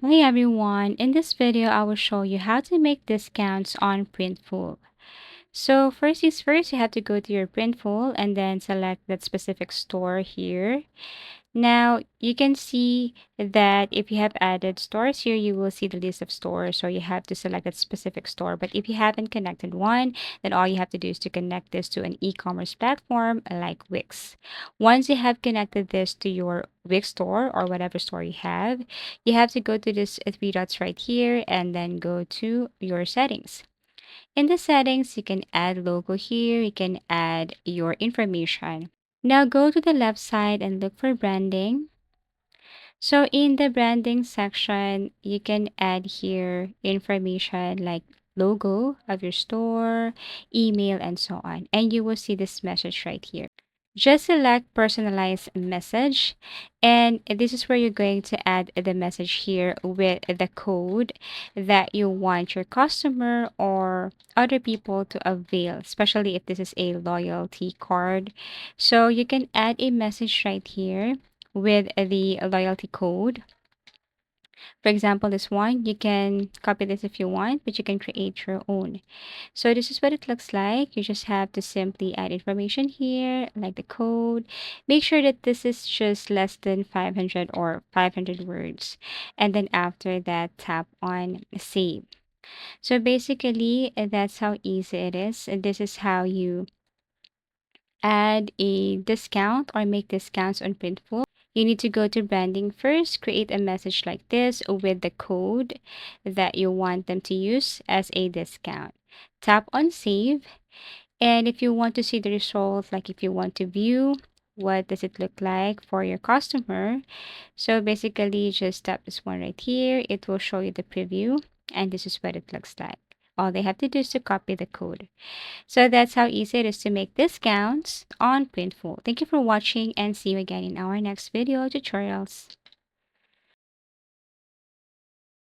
Hey everyone, in this video I will show you how to make discounts on Printful. So first is first, you have to go to your Printful and then select that specific store here. Now you can see that if you have added stores here, you will see the list of stores. So you have to select that specific store. But if you haven't connected one, then all you have to do is to connect this to an e-commerce platform like Wix. Once you have connected this to your Wix store or whatever store you have to go to this three dots right here and then go to your settings. In the settings, you can add logo here. You can add your information. Now go to the left side and look for branding. So in the branding section, you can add here information like logo of your store, email, and so on. And you will see this message right here. Just select personalized message, and this is where you're going to add the message here with the code that you want your customer or other people to avail, especially if this is a loyalty card. So you can add a message right here with the loyalty code. For example, this one, you can copy this if you want, but you can create your own. So this is what it looks like. You just have to simply add information here, like the code. Make sure that this is just less than 500 or 500 words. And then after that, tap on save. So basically, that's how easy it is. And this is how you add a discount or make discounts on Printful. You need to go to branding first, create a message like this with the code that you want them to use as a discount. Tap on save. And if you want to see the results, like if you want to view what does it look like for your customer, so basically just tap this one right here. It will show you the preview, and this is what it looks like. All they have to do is to copy the code. So that's how easy it is to make discounts on Printful. Thank you for watching and see you again in our next video tutorials.